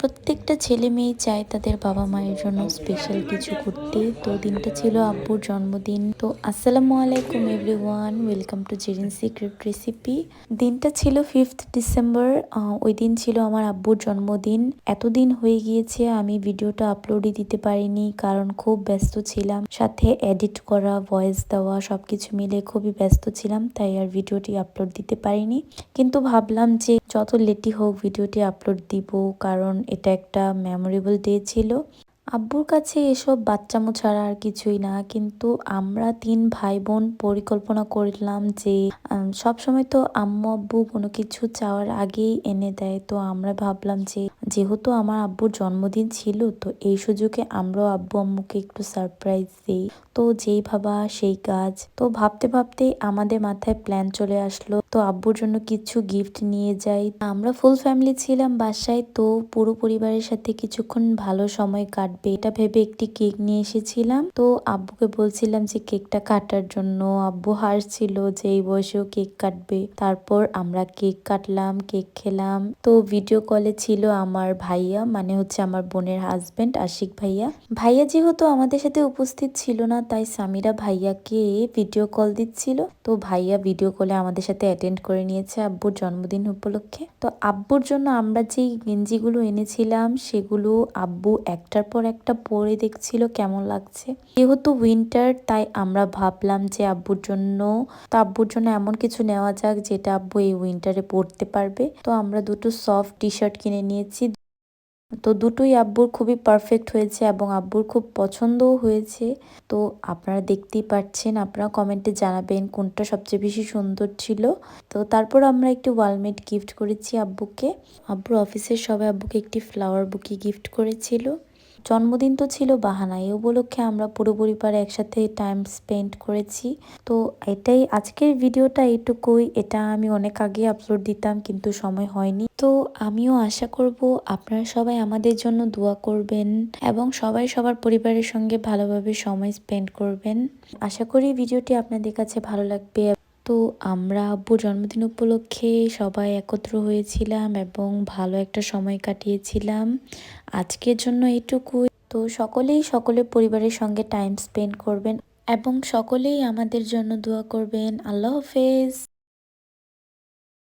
প্রত্যেকটা ছেলে মেয়ে চায় তাদের বাবা মায়ের জন্য স্পেশাল কিছু করতে। তো দিনটা ছিল আব্বুর জন্মদিন। তো আসসালামু আলাইকুম everyone, welcome to Zerin secret recipe. দিনটা ছিল 5th ডিসেম্বর। ওই দিন ছিল আমার আব্বুর জন্মদিন। এতদিন হয়ে গিয়েছে আমি ভিডিওটা আপলোডই দিতে পারিনি, কারণ খুব ব্যস্ত ছিলাম, সাথে এডিট করা, ভয়েস দেওয়া সবকিছু মিলে খুবই ব্যস্ত ছিলাম, তাই আর ভিডিওটি আপলোড দিতে পারিনি। কিন্তু ভাবলাম যে যত লেটই হোক ভিডিওটি আপলোড দিব, কারণ এটা একটা মেমোরেবল ডে ছিল। আব্বুর কাছে এসব বাচ্চামো ছাড়া আর কিছুই না, কিন্তু আমরা 3 ভাই বোন পরিকল্পনা করলাম যে সব সময় তো আম্মু আব্বু কোনো কিছু চাওয়ার আগেই এনে দেয়। তো আমরা ভাবলাম যে যেহেতু আমার আব্বুর জন্মদিন ছিল, তো এই সুযোগে আমরাও আব্বু আম্মুকে একটু সারপ্রাইজ দিই। তো যেই ভাবা সেই কাজ। তো ভাবতে ভাবতে আমাদের মাথায় প্ল্যান চলে আসলো, তো আব্বুর জন্য কিছু গিফট নিয়ে যাই। আমরা ফুল ফ্যামিলি ছিলাম বাসায়, তো পুরো পরিবারের সাথে কিছুক্ষণ ভালো সময় কাটবে এটা ভেবে একটি কেক নিয়ে এসেছিলাম। তো আব্বুকে বলছিলাম যে কেকটা কাটার জন্য। আব্বু হাসছিল যে এই বয়সেও কেক কাটবে। তারপর আমরা কেক কাটলাম, কেক খেলাম। তো ভিডিও কলে ছিল আমার ভাইয়া, মানে হচ্ছে আমার বোনের হাজবেন্ড আশিক ভাইয়া। ভাইয়া যেহেতু আমাদের সাথে উপস্থিত ছিল না, তাই সামিরা ভাইয়াকে ভিডিও কল দিচ্ছিল। তো ভাইয়া ভিডিও কলে আমাদের সাথে অ্যাটেন্ড করে নিয়েছে আব্বুর জন্মদিন উপলক্ষে। তো আব্বুর জন্য আমরা যেই গেঞ্জিগুলো এনেছিলাম সেগুলো আব্বু একটার পর একটা পরে দেখছিল কেমন লাগছে। যেহেতু উইন্টার, তাই আমরা ভাবলাম যে আব্বুর জন্য এমন কিছু নেওয়া যাক যেটা আব্বু এই উইন্টারে পরতে পারবে। তো আমরা দুটো সফট টি শার্ট কিনে নিয়েছি। তো দুটোই আব্বুর খুবই পারফেক্ট হয়েছে এবং আব্বুর খুব পছন্দও হয়েছে। তো আপনারা দেখতেই পাচ্ছেন, আপনারা কমেন্টে জানাবেন কোনটা সবচেয়ে বেশি সুন্দর ছিল। তো তারপর আমরা একটি ওয়ালমেট গিফট করেছি আব্বুকে। আব্বুর অফিসের সবাই আব্বুকে একটি ফ্লাওয়ার বুকে গিফট করেছিল। জন্মদিন তো ছিল বাহানা, এই উপলক্ষে আমরা পুরো পরিবার একসাথে টাইম স্পেন্ড করেছি। তো এটাই আজকের ভিডিওটা, এইটুকুই। এটা আমি অনেক আগে আপলোড দিতাম, কিন্তু সময় হয়নি। তো আমিও আশা করব আপনারা সবাই আমাদের জন্য দোয়া করবেন এবং সবাই সবার পরিবারের সঙ্গে ভালোভাবে সময় স্পেন্ড করবেন। আশা করি ভিডিওটি আপনাদের কাছে ভালো লাগবে। তো আমরা আব্বুর জন্মদিন উপলক্ষে সবাই একত্র হয়েছিলাম এবং ভালো একটা সময় কাটিয়েছিলাম। আজকের জন্য এটুকুই। তো সকলেই সকলের পরিবারের সঙ্গে টাইম স্পেন্ড করবেন এবং সকলেই আমাদের জন্য দোয়া করবেন। আল্লাহ হাফেজ।